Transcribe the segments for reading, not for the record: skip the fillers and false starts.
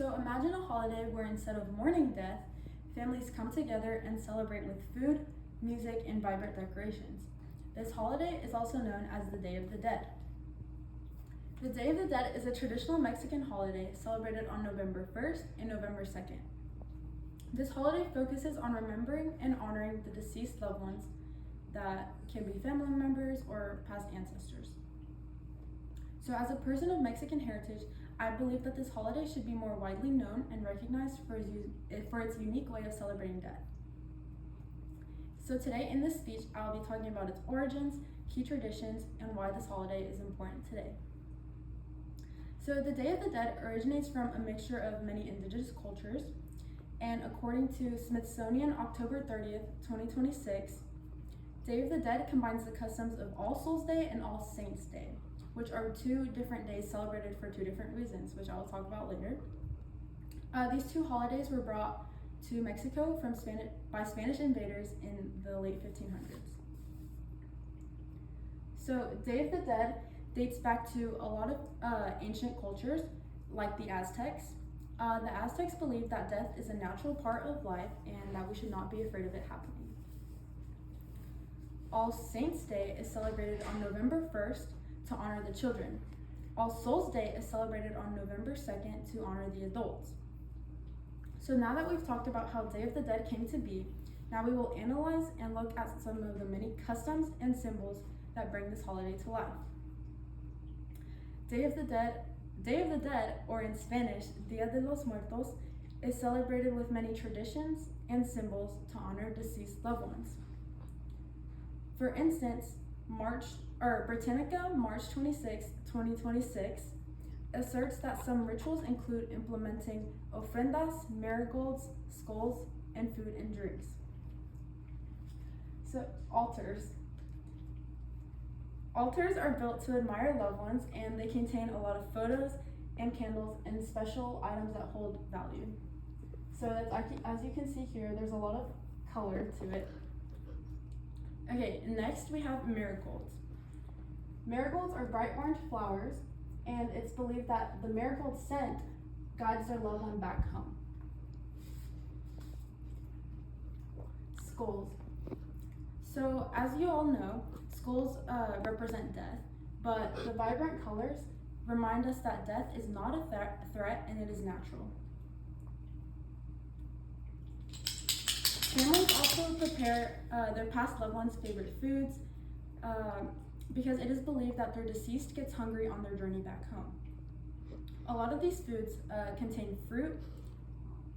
So imagine a holiday where instead of mourning death, families come together and celebrate with food, music, and vibrant decorations. This holiday is also known as the Day of the Dead. The Day of the Dead is a traditional Mexican holiday celebrated on November 1st and November 2nd. This holiday focuses on remembering and honoring the deceased loved ones that can be family members or past ancestors. So as a person of Mexican heritage, I believe that this holiday should be more widely known and recognized for its unique way of celebrating death. So today in this speech, I'll be talking about its origins, key traditions, and why this holiday is important today. So the Day of the Dead originates from a mixture of many indigenous cultures, and according to Smithsonian October 30th, 2026, Day of the Dead combines the customs of All Souls Day and All Saints Day, which are two different days celebrated for two different reasons, which I will talk about later. These two holidays were brought to Mexico by Spanish invaders in the late 1500s. So Day of the Dead dates back to a lot of ancient cultures, like the Aztecs. The Aztecs believed that death is a natural part of life and that we should not be afraid of it happening. All Saints Day is celebrated on November 1st to honor the children. All Souls Day is celebrated on November 2nd to honor the adults. So now that we've talked about how Day of the Dead came to be, now we will analyze and look at some of the many customs and symbols that bring this holiday to life. Day of the Dead, or in Spanish, Dia de los Muertos, is celebrated with many traditions and symbols to honor deceased loved ones. For instance, Britannica, March 26, 2026, asserts that some rituals include implementing ofrendas, marigolds, skulls, and food and drinks. So, altars. Altars are built to admire loved ones, and they contain a lot of photos and candles and special items that hold value. So as you can see here, there's a lot of color to it. Okay, next we have marigolds. Marigolds are bright orange flowers, and it's believed that the marigold scent guides their loved one back home. Skulls. So as you all know, skulls represent death, but the vibrant colors remind us that death is not a threat and it is natural. Families also prepare their past loved ones' favorite foods because it is believed that their deceased gets hungry on their journey back home. A lot of these foods contain fruit,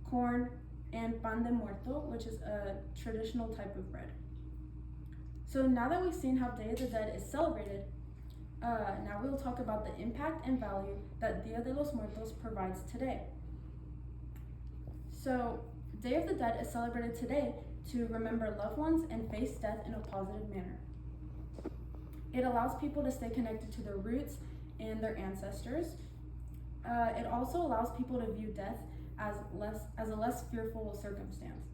corn, and pan de muerto, which is a traditional type of bread. So now that we've seen how Day of the Dead is celebrated, now we will talk about the impact and value that Dia de los Muertos provides today. So Day of the Dead is celebrated today to remember loved ones and face death in a positive manner. It allows people to stay connected to their roots and their ancestors. It also allows people to view death as a less fearful circumstance.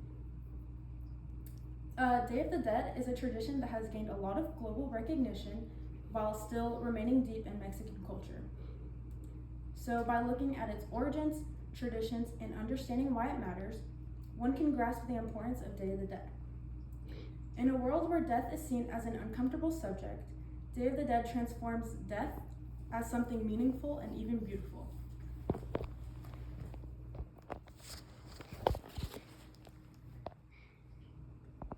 Day of the Dead is a tradition that has gained a lot of global recognition while still remaining deep in Mexican culture. So by looking at its origins, traditions, and understanding why it matters, one can grasp the importance of Day of the Dead. In a world where death is seen as an uncomfortable subject, Day of the Dead transforms death as something meaningful and even beautiful.